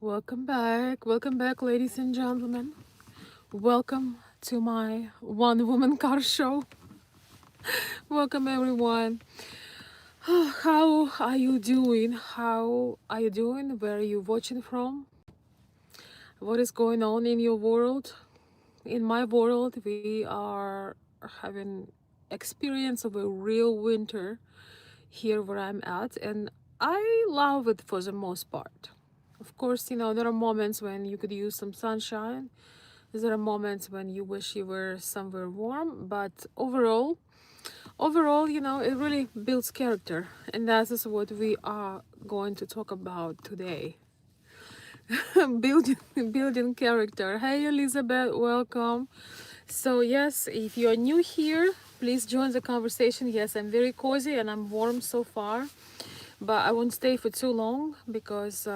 Welcome back, ladies and gentlemen. Welcome to my one woman car show. Welcome, everyone. How are you doing? How are you doing? Where are you watching from? What is going on in your world? In my world, we are having experience of a real winter here where I'm at, and I love it for the most part. Of course, there are moments when you could use some sunshine. There are moments when you wish you were somewhere warm, but overall, it really builds character, and that is what we are going to talk about today. building building character. Hey, Elizabeth, welcome. So yes, if you're new here, please join the conversation. Yes, I'm very cozy and I'm warm so far, but I won't stay for too long because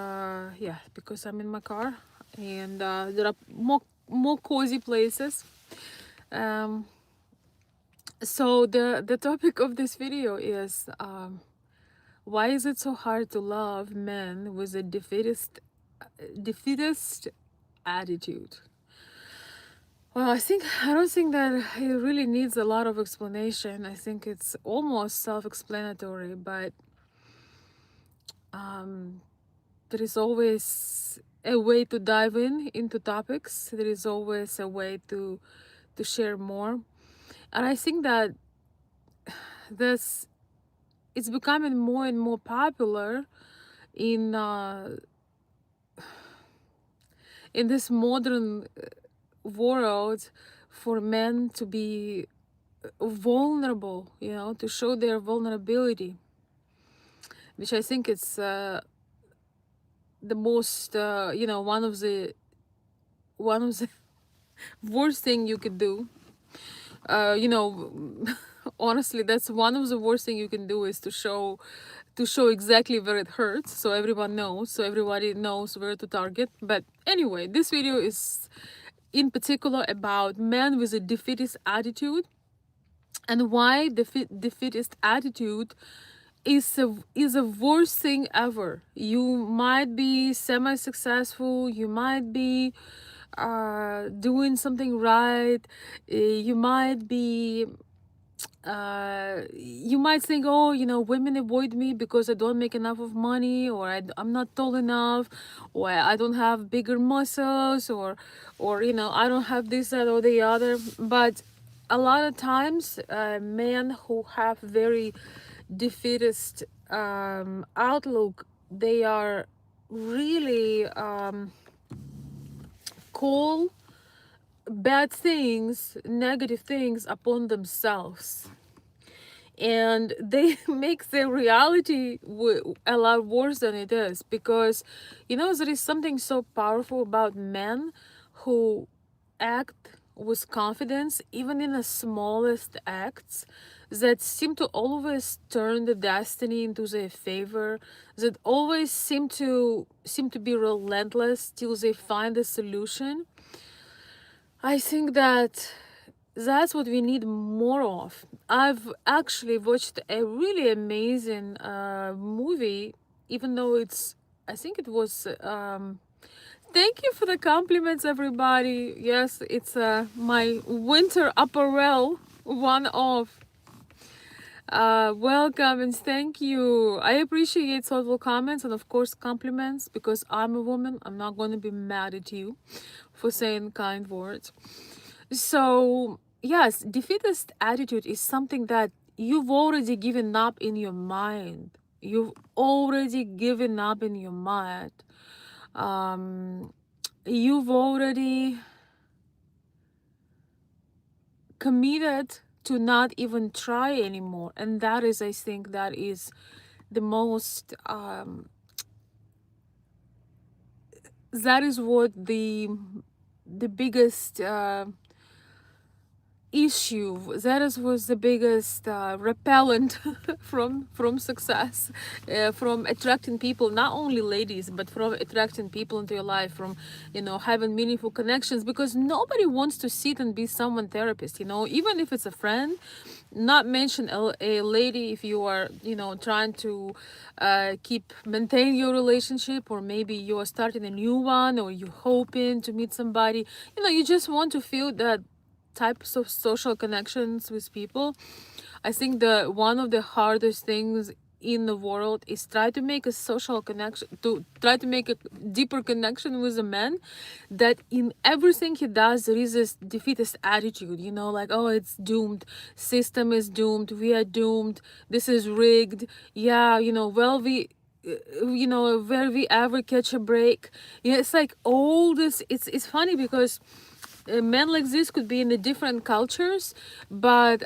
because I'm in my car, and there are more cozy places. um so the topic of this video is, why is it so hard to love men with a defeatist attitude? Well, I don't think that it really needs a lot of explanation. I think it's almost self-explanatory, but um, there is always a way to dive into topics. There is always a way to share more, and I think that this it's becoming more and more popular in this modern world for men to be vulnerable, to show their vulnerability, which I think it's the most, one of the worst thing you could do. You know, honestly, that's one of the worst thing you can do is to show exactly where it hurts, so everybody knows where to target. But anyway, this video is in particular about men with a defeatist attitude, and why defeatist attitude is a worst thing ever. You might be semi-successful, you might be doing something right, you might be you might think, oh, women avoid me because I don't make enough of money, or I'm not tall enough, or I don't have bigger muscles, or I don't have this, that, or the other. But a lot of times, men who have very defeatist outlook, they are really call bad things, negative things upon themselves, and they make the reality a lot worse than it is, because there is something so powerful about men who act with confidence even in the smallest acts, that seem to always turn the destiny into their favor, that always seem to be relentless till they find a solution. I think that that's what we need more of. I've actually watched a really amazing movie, even though I think it was. Thank you for the compliments, everybody. Yes, it's my winter apparel, one of. Welcome and thank you. I appreciate thoughtful comments and, of course, compliments, because I'm a woman. I'm not going to be mad at you for saying kind words. So, yes, defeatist attitude is something that you've already given up in your mind. You've already given up in your mind. You've already committed to not even try anymore. And that is, I think, that is the most, that is what the biggest issue that is was the biggest repellent from success, from attracting people, not only ladies, but from attracting people into your life, from having meaningful connections, because nobody wants to sit and be someone therapist, even if it's a friend. Not mention a lady, if you are trying to keep maintain your relationship, or maybe you are starting a new one, or you're hoping to meet somebody, you just want to feel that types of social connections with people. I think the one of the hardest things in the world is try to make a social connection, to try to make a deeper connection with a man that in everything he does there is this defeatist attitude, like, oh, it's doomed, system is doomed, we are doomed, this is rigged, yeah, well, where we ever catch a break. Yeah, it's like all this. It's funny because men like this could be in the different cultures, but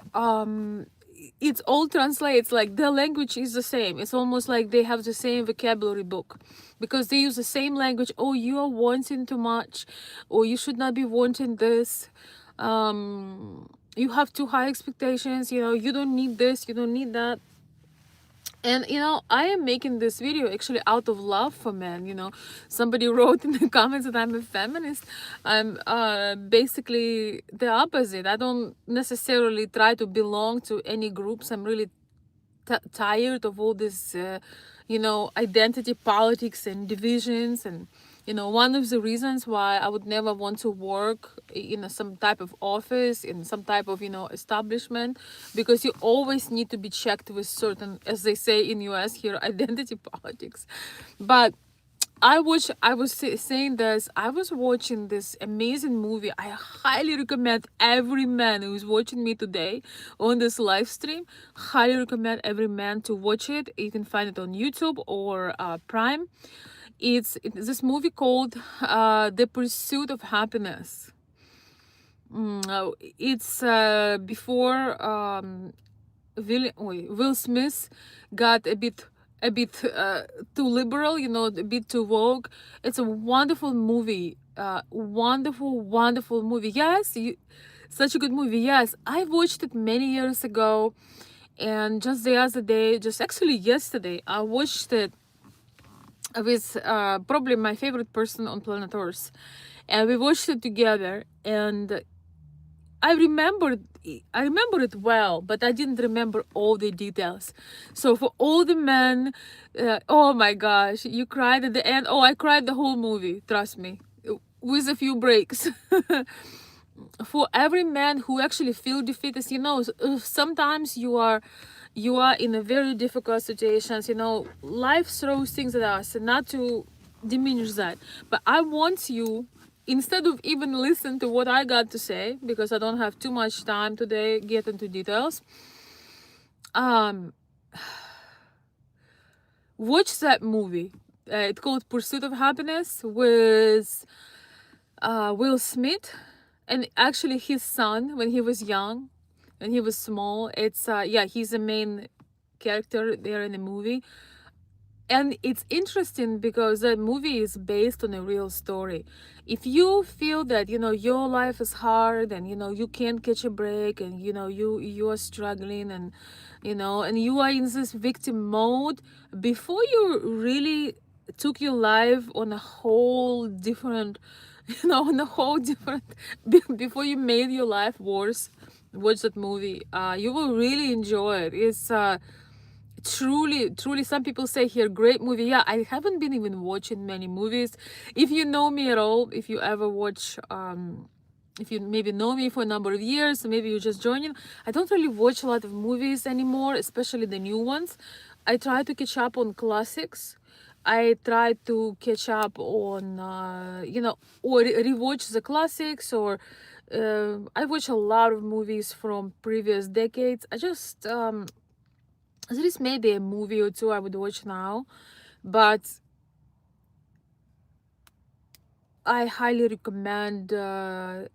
it's all translates, like the language is the same. It's almost like they have the same vocabulary book, because they use the same language. Oh, you are wanting too much, or you should not be wanting this. You have too high expectations, you don't need this, you don't need that. And I am making this video actually out of love for men. Somebody wrote in the comments that I'm a feminist. I'm basically the opposite. I don't necessarily try to belong to any groups. I'm really tired of all this identity politics and divisions. And one of the reasons why I would never want to work in some type of office, in some type of establishment, because you always need to be checked with certain, as they say in US here, identity politics. But I was saying this. I was watching this amazing movie. I highly recommend every man who is watching me today on this live stream. Highly recommend every man to watch it. You can find it on YouTube or Prime. It's this movie called The Pursuit of Happyness. It's before Will Smith got a bit too liberal, a bit too woke. It's a wonderful movie. Wonderful movie. Yes, such a good movie. Yes, I watched it many years ago, and just the other day, just actually yesterday, I watched it with probably my favorite person on planet Earth, and we watched it together. And I remember it well, but I didn't remember all the details. So for all the men, oh my gosh, you cried at the end. Oh, I cried the whole movie, trust me, with a few breaks. For every man who actually feel defeated, sometimes you are in a very difficult situations. Life throws things at us, and not to diminish that, but I want you, instead of even listen to what I got to say, because I don't have too much time today get into details, um watch that movie. It's called Pursuit of Happyness, with Will Smith, and actually his son when he was young, when he was small. It's yeah, he's the main character there in the movie. And it's interesting because that movie is based on a real story. If you feel that your life is hard, and you can't catch a break, and you are struggling, and and you are in this victim mode, before you really took your life on a whole different on a whole different before you made your life worse, watch that movie. You will really enjoy it. It's truly, some people say here, great movie. Yeah, I haven't been even watching many movies. If you know me at all, if you ever watch if you maybe know me for a number of years, maybe you're just joining, I don't really watch a lot of movies anymore, especially the new ones. I try to catch up on classics. I try to catch up on or rewatch the classics, or I watch a lot of movies from previous decades. I just there is maybe a movie or two I would watch now, but I highly recommend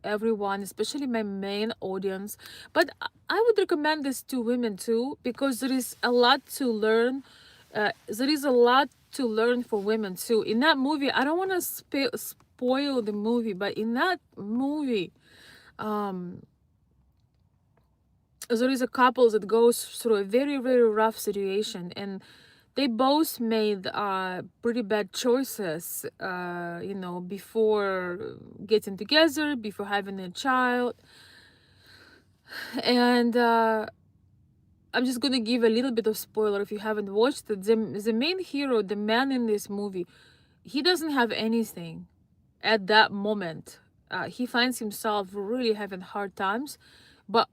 everyone, especially my main audience. But I would recommend this to women too, because there is a lot to learn. There is a lot to learn for women too. In that movie, I don't want to spoil the movie, but in that movie, um, there is a couple that goes through a very, very rough situation, and they both made pretty bad choices, before getting together, before having a child. And I'm just gonna give a little bit of spoiler if you haven't watched it. The main hero, the man in this movie, he doesn't have anything at that moment. He finds himself really having hard times, but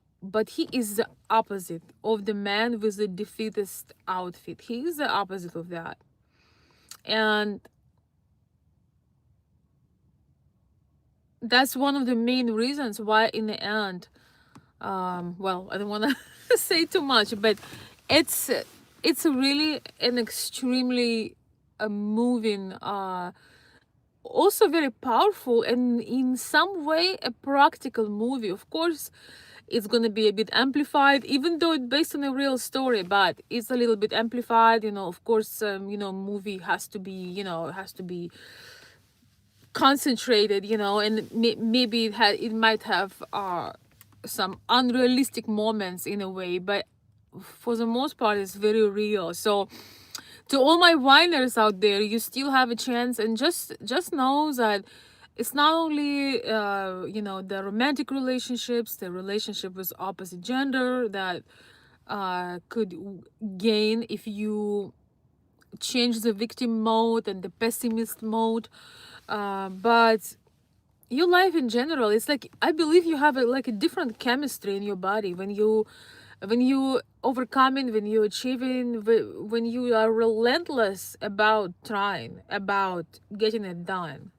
he is the opposite of the man with the defeatist outfit. He is the opposite of that. And that's one of the main reasons why in the end, well, I don't want to say too much, but it's really an extremely moving, also very powerful, and in some way a practical movie. Of course, it's going to be a bit amplified, even though it's based on a real story, but it's a little bit amplified. Of course, movie has to be, has to be concentrated, and maybe it might have some unrealistic moments in a way, but for the most part it's very real. So to all my whiners out there, you still have a chance, and just know that it's not only the romantic relationships, the relationship with opposite gender that could gain if you change the victim mode and the pessimist mode, but your life in general. It's like, I believe you have like a different chemistry in your body when you overcoming, when you achieving, when you are relentless about trying, about getting it done.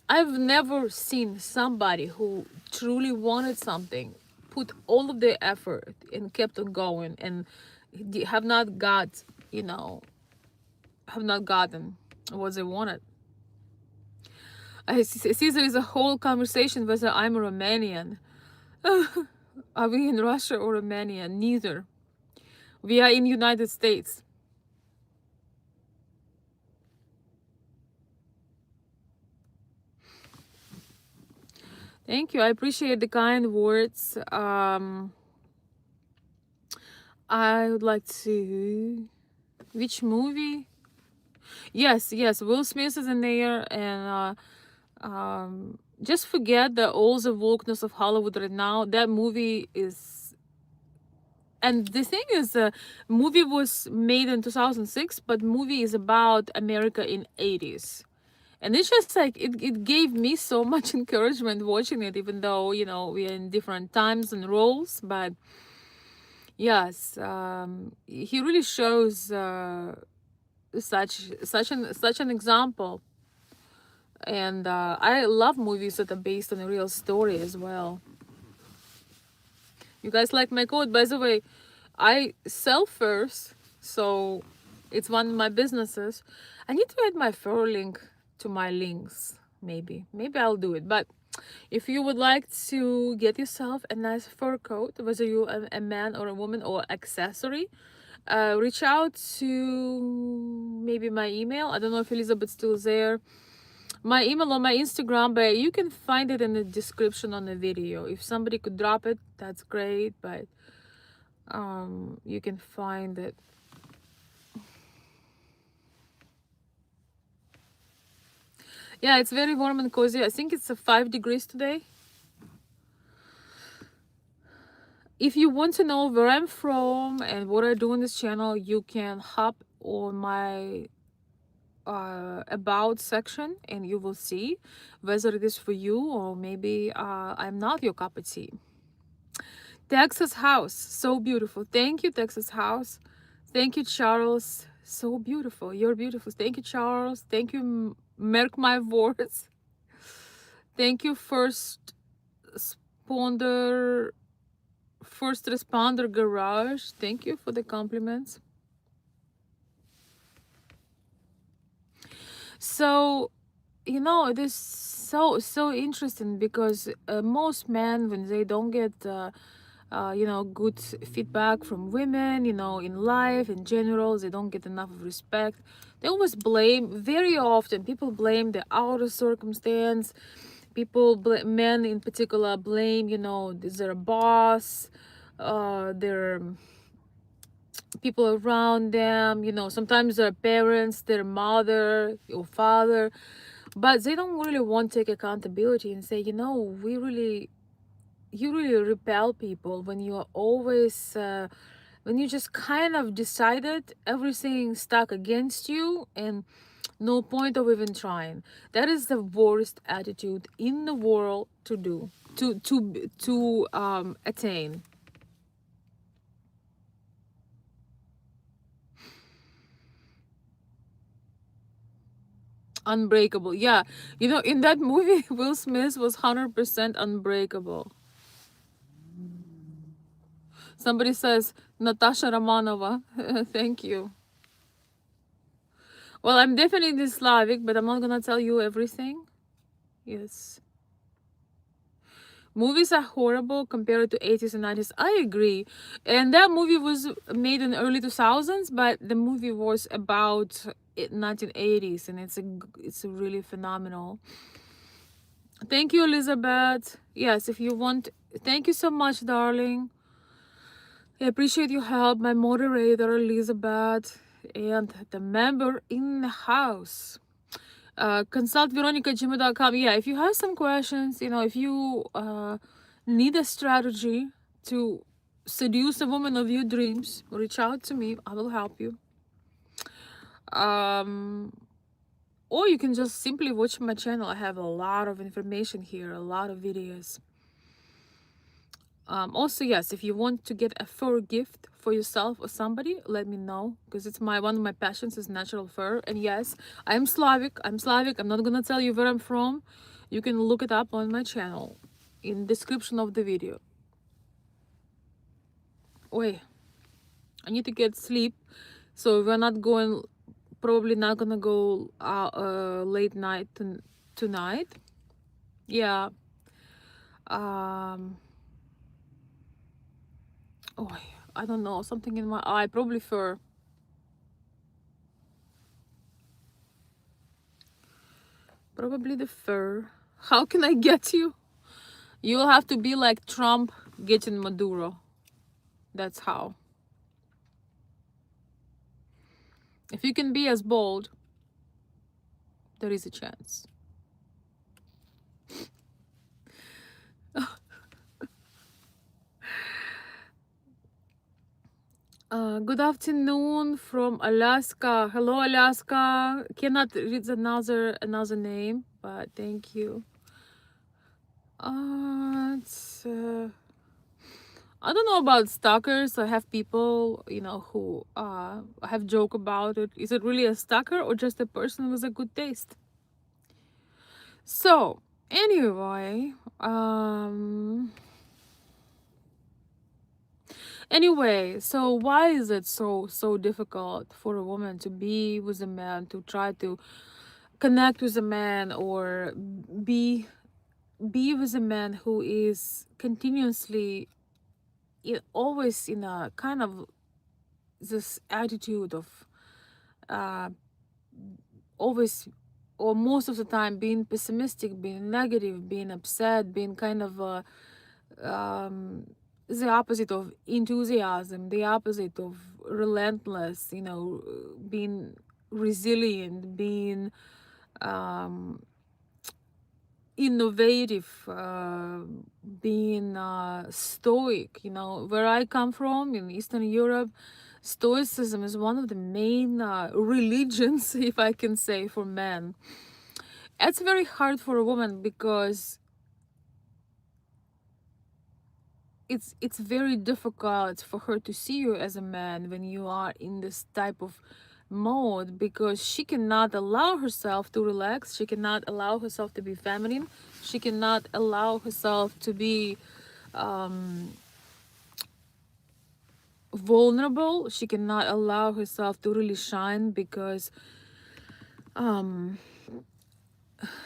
I've never seen somebody who truly wanted something, put all of their effort and kept on going, and have not gotten what they wanted. I see there is a whole conversation whether I'm Romanian. Are we in Russia or Romania? Neither. We are in United States. Thank you. I appreciate the kind words. I would like to... Which movie? Yes. Will Smith is in there, and just forget that all the wokeness of Hollywood right now. That movie is... And the thing is, movie was made in 2006, but movie is about America in 80s. And it's just like, it gave me so much encouragement watching it, even though, we're in different times and roles. But yes, he really shows such an example. And I love movies that are based on a real story as well. You guys like my code? By the way, I sell furs, so it's one of my businesses. I need to add my fur link to my links. Maybe I'll do it. But if you would like to get yourself a nice fur coat, whether you're a man or a woman or accessory, reach out to maybe my email. I don't know if Elizabeth's still there. My email or my Instagram, but you can find it in the description on the video. If somebody could drop it, that's great, but you can find it. Yeah, it's very warm and cozy. I think it's 5 degrees today. If you want to know where I'm from and what I do on this channel, you can hop on my about section, and you will see whether it is for you, or maybe I'm not your cup of tea. Texas house, so beautiful. Thank you, Texas house. Thank you, Charles. So beautiful. You're beautiful. Thank you, Charles. Thank you, mark my words. Thank you, first responder garage. Thank you for the compliments. So, it is so interesting, because most men, when they don't get good feedback from women, in life in general, they don't get enough of respect. They always blame. Very often people blame the outer circumstance. Men in particular blame, their boss, their people around them, you know, sometimes their parents, their mother or father, but they don't really want to take accountability and say, you know, you really repel people when you are always when you just kind of decided everything stuck against you and no point of even trying. That is the worst attitude in the world to do, to attain. Unbreakable. Yeah. You know, in that movie, Will Smith was 100% unbreakable. Somebody says, Natasha Romanova. Thank you. Well, I'm definitely Slavic, but I'm not gonna tell you everything. Yes. Movies are horrible compared to 80s and 90s. I agree. And that movie was made in the early 2000s, but the movie was about 1980s, and it's a really phenomenal. Thank you, Elizabeth. Yes, if you want, thank you so much, darling. I appreciate your help, my moderator, Elizabeth, and the member in the house. Consult veronica@gmail.com. Yeah, if you have some questions, you know, if you need a strategy to seduce a woman of your dreams, reach out to me. I will help you. Or you can just simply watch my channel. I have a lot of information here, a lot of videos. Also, yes, if you want to get a fur gift for yourself or somebody, let me know, because it's one of my passions is natural fur. And yes, I'm Slavic. I'm not gonna tell you where I'm from. You can look it up on my channel in description of the video. Wait, I need to get sleep, so we're not going. Probably not gonna go late night tonight. Yeah. Oh, I don't know, something in my eye, probably fur. Probably the fur. How can I get you? You'll have to be like Trump getting Maduro. That's how. If you can be as bold, there is a chance. Good afternoon from Alaska. Hello, Alaska. Cannot read another name, but thank you. It's, I don't know about stalkers. I have people, you know, who have joke about it. Is it really a stalker or just a person with a good taste? So anyway, so why is it so difficult for a woman to be with a man, to try to connect with a man, or be with a man who is continuously always in a kind of this attitude of always or most of the time being pessimistic, being negative, being upset, being kind of the opposite of enthusiasm, the opposite of relentless, you know, being resilient, being innovative, being stoic. You know, where I come from in Eastern Europe, stoicism is one of the main religions, if I can say, for men. It's very hard for a woman because it's very difficult for her to see you as a man when you are in this type of mode, because she cannot allow herself to relax, she cannot allow herself to be feminine, she cannot allow herself to be vulnerable, she cannot allow herself to really shine, because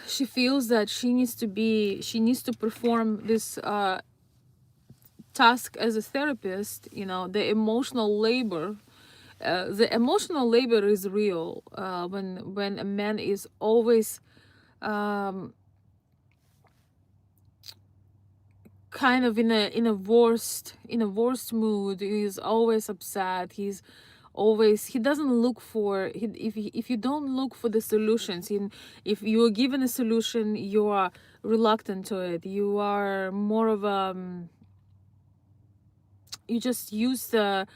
she feels that she needs to perform this task as a therapist. You know, the emotional labor is real when a man is always kind of in a worst mood. He's always upset. He doesn't look for if you don't look for the solutions, if you are given a solution, you are reluctant to it. You are more of a you just use the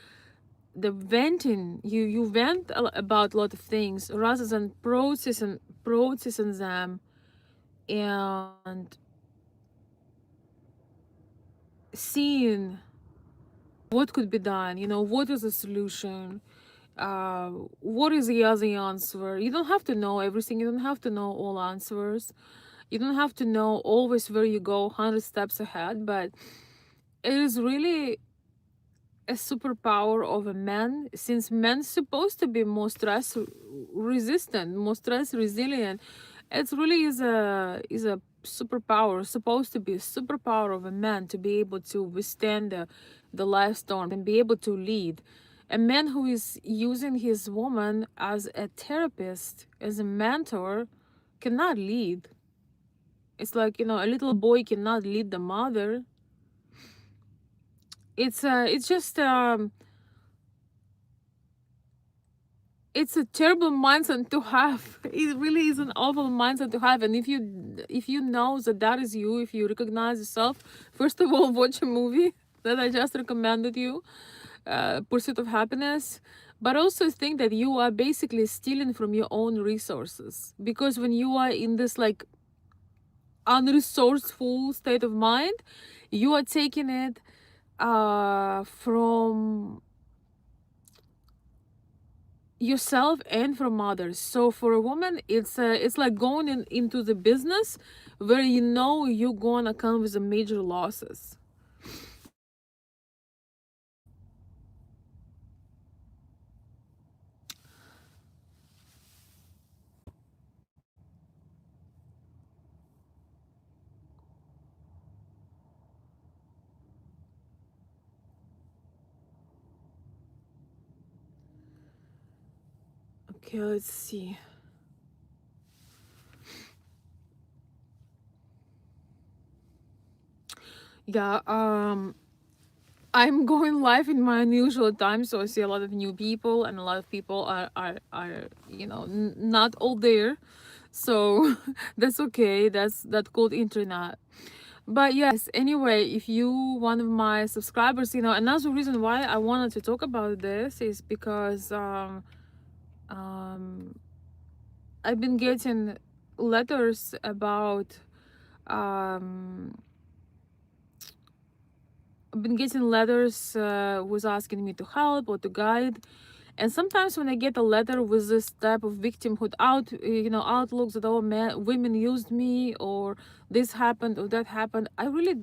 venting. You vent about a lot of things rather than processing them and seeing what could be done, what is the solution, uh, what is the other answer. You don't have to know everything, you don't have to know all answers, you don't have to know always where you go 100 steps ahead, but it is really a superpower of a man, since men's supposed to be more stress resistant, more stress resilient. It really is a superpower, supposed to be a superpower of a man, to be able to withstand the life storm and be able to lead. A man who is using his woman as a therapist, as a mentor, cannot lead. It's like, a little boy cannot lead the mother. It's just it's a terrible mindset to have. It really is an awful mindset to have. And if you know that is you, if you recognize yourself, first of all, watch a movie that I just recommended you, Pursuit of Happiness. But also think that you are basically stealing from your own resources, because when you are in this like unresourceful state of mind, you are taking it from yourself and from others. So for a woman, it's like going into the business where you're gonna come with the major losses. Okay, let's see. Yeah, I'm going live in my unusual time, so I see a lot of new people, and a lot of people are not all there. So that's okay. That's called internet. But yes, anyway, if you one of my subscribers, another reason why I wanted to talk about this is because um I've been getting letters about um I've been getting letters was asking me to help or to guide. And sometimes when I get a letter with this type of victimhood outlooks that all men women used me, or this happened or that happened,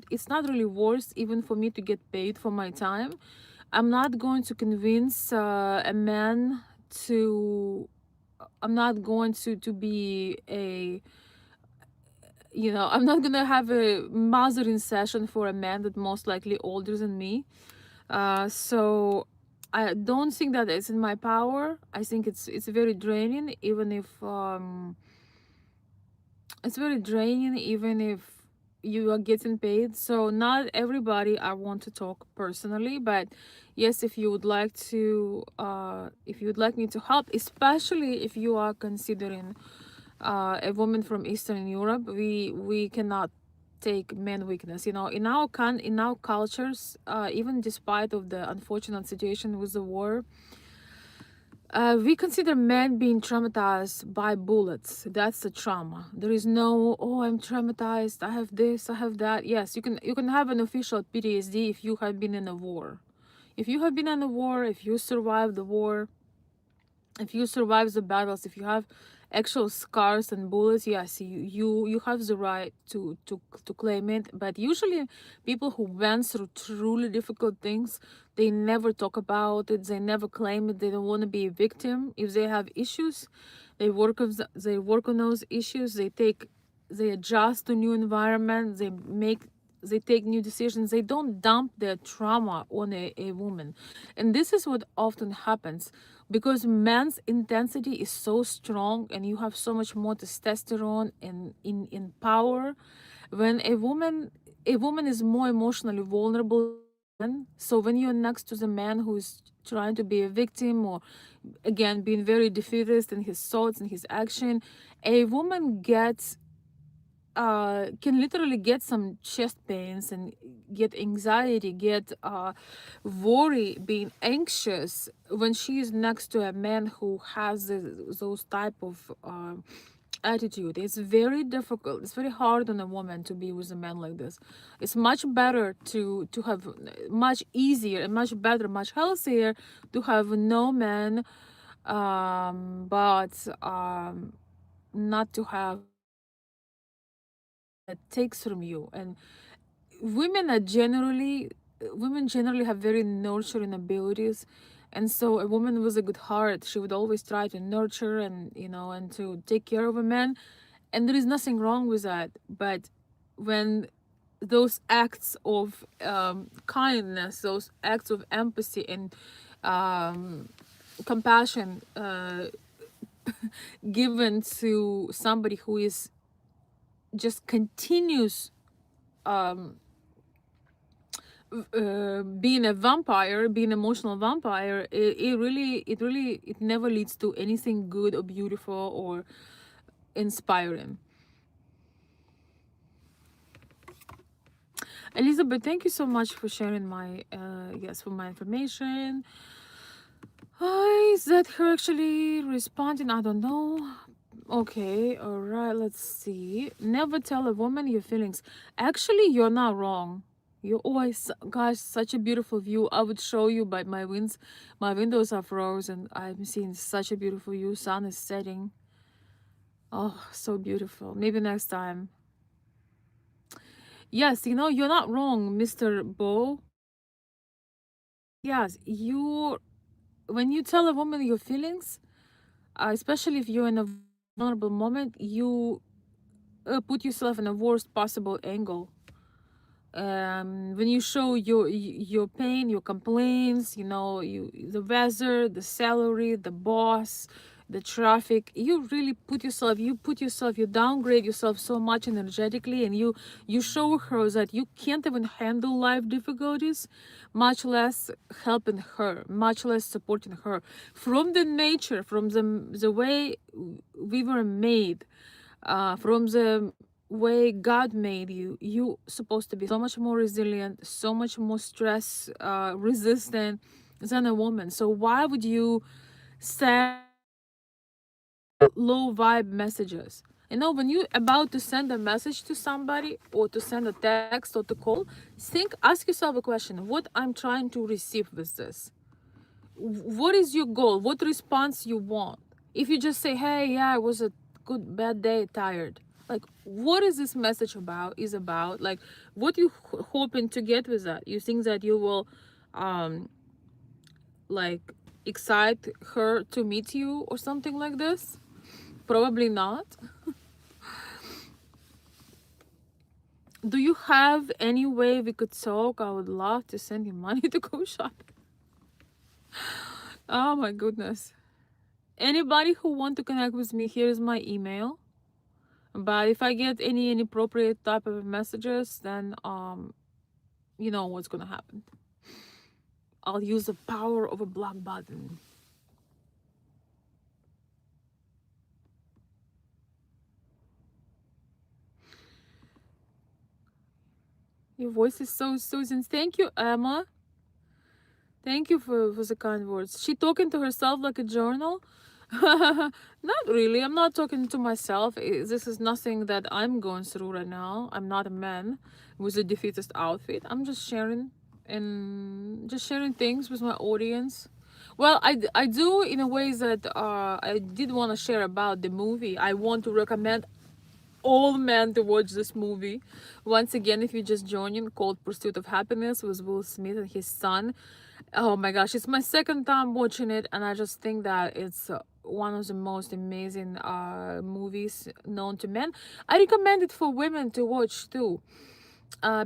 it's not really worth even for me to get paid for my time. I'm not going to convince a man to I'm not going to be a I'm not gonna have a mothering session for a man that most likely older than me. So I don't think that it's in my power. I think it's very draining, even if you are getting paid. So not everybody I want to talk personally, but yes, if you would like me to help, especially if you are considering a woman from Eastern Europe, we cannot take men weakness. In our cultures, even despite of the unfortunate situation with the war, we consider men being traumatized by bullets. That's the trauma. There is no, oh, I'm traumatized, I have this, I have that. Yes, you can have an official PTSD if you have been in a war. If you have been in a war, if you survived the war, if you survive the battles, if you have actual scars and bullets, yes, you have the right to claim it. But usually people who went through truly difficult things, they never talk about it, they never claim it, they don't want to be a victim. If they have issues, they work on those issues, they adjust to new environment, they take new decisions. They don't dump their trauma on a woman. And this is what often happens, because man's intensity is so strong and you have so much more testosterone and in power. When a woman a woman is more emotionally vulnerable than a man. So when you're next to the man who is trying to be a victim, or again being very defeatist in his thoughts and his action, a woman gets can literally get some chest pains and get anxiety, get worry, being anxious when she is next to a man who has those type of attitude. It's very difficult. It's very hard on a woman to be with a man like this. It's much better to have, much easier and much better, much healthier to have no man, but not to have that takes from you. And women are generally women generally have very nurturing abilities, and so a woman with a good heart, she would always try to nurture and, and to take care of a man, and there is nothing wrong with that. But when those acts of kindness, those acts of empathy and compassion given to somebody who is just continuous being a vampire, being an emotional vampire, it never leads to anything good or beautiful or inspiring. Elizabeth, thank you so much for sharing my yes, for my information. Is that her actually responding? I don't know. Okay, all right, let's see. Never tell a woman your feelings. Actually, you're not wrong. You always, gosh, such a beautiful view. I would show you, but my windows are frozen. I'm seeing such a beautiful view. Sun is setting. Oh, so beautiful. Maybe next time. Yes, you're not wrong, Mr. Bo. Yes, when you tell a woman your feelings, especially if you're in a vulnerable moment, you put yourself in a worst possible angle. When you show your pain, your complaints, the weather, the salary, the boss, the traffic, you downgrade yourself so much energetically, and you show her that you can't even handle life difficulties, much less helping her, much less supporting her. From the nature, from the way we were made, from the way God made you, you supposed to be so much more resilient, so much more stress resistant than a woman. So why would you send low vibe messages? When you're about to send a message to somebody, or to send a text, or to call, ask yourself a question: what I'm trying to receive with this? What is your goal? What response you want? If you just say, hey, yeah, it was a bad day, tired, like, what is this message about, like, what you hoping to get with that? You think that you will like excite her to meet you or something like this? Probably not. Do you have any way we could talk? I would love to send you money to go shopping. Oh my goodness. Anybody who want to connect with me, here's my email. But if I get any inappropriate type of messages, then you know what's gonna happen. I'll use the power of a block button. Your voice is so soothing. Thank you, Emma. Thank you for the kind words. She talking to herself like a journal? Not really. I'm not talking to myself. This is nothing that I'm going through right now. I'm not a man with a defeatist outfit. I'm just sharing, and just sharing things with my audience. Well, I do in a way that I did want to share about the movie. I want to recommend all men to watch this movie. Once again, if you just joining, called Pursuit of Happyness, with Will Smith and his son. Oh my gosh, it's my second time watching it, and I just think that it's one of the most amazing movies known to men. I recommend it for women to watch too,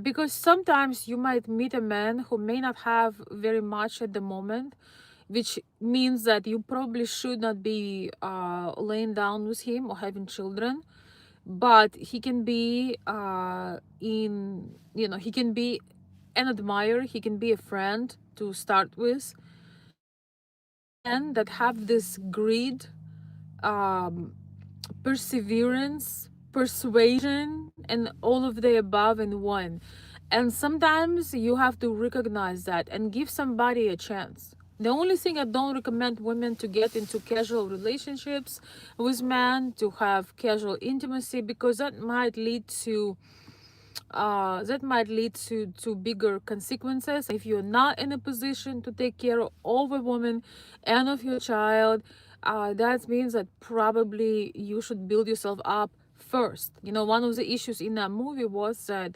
because sometimes you might meet a man who may not have very much at the moment, which means that you probably should not be laying down with him or having children, but he can be he can be an admirer, he can be a friend to start with. Men that have this greed, um, perseverance, persuasion, and all of the above in one. And sometimes you have to recognize that and give somebody a chance. The only thing I don't recommend women to get into casual relationships with men, to have casual intimacy, because that might lead to bigger consequences. If you're not in a position to take care of a woman and of your child, that means that probably you should build yourself up first. One of the issues in that movie was that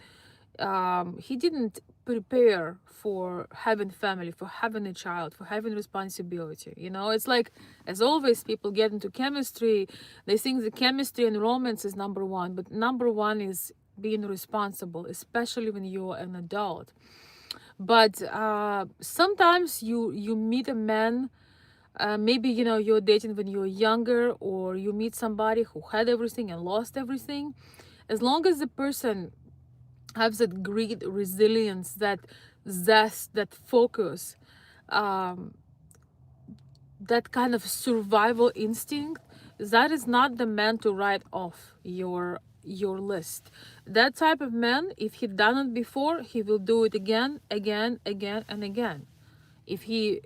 he didn't prepare for having family, for having a child, for having responsibility. It's like, as always, people get into chemistry, they think the chemistry and romance is number one, but number one is being responsible, especially when you're an adult. But sometimes you meet a man, maybe you're dating when you're younger, or you meet somebody who had everything and lost everything. As long as the person has that greed, resilience, that zest, that focus, um, that kind of survival instinct, that is not the man to write off your list. That type of man, if he done it before, he will do it again, again, again, and again. If he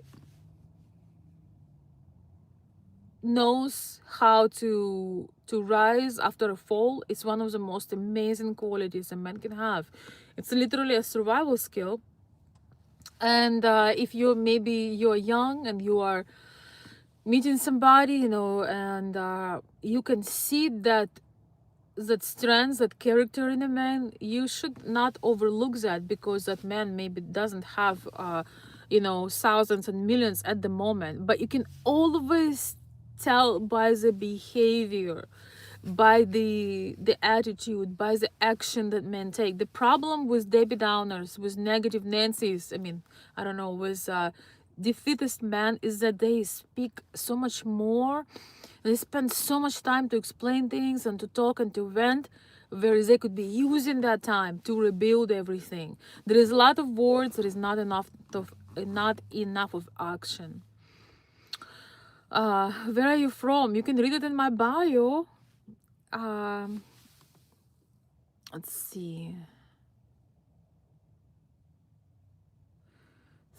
knows how to rise after a fall, it's one of the most amazing qualities a man can have. It's literally a survival skill. And if you're young and you are meeting somebody, and you can see that strength, that character in a man, you should not overlook that, because that man maybe doesn't have thousands and millions at the moment, but you can always tell by the behavior, by the attitude, by the action that men take. The problem with Debbie Downers, with negative Nancy's, I don't know, with defeatist men, is that they speak so much more. They spend so much time to explain things and to talk and to vent, whereas they could be using that time to rebuild everything. There is a lot of words, there is not enough of action. Where are you from? You can read it in my bio. Um, let's see.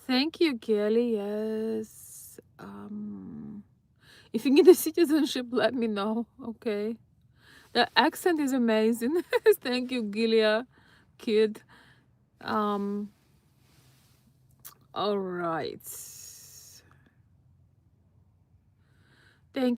Thank you, Kelly. Yes. If you get a citizenship, let me know. Okay. The accent is amazing. Thank you, Gilia, kid. All right.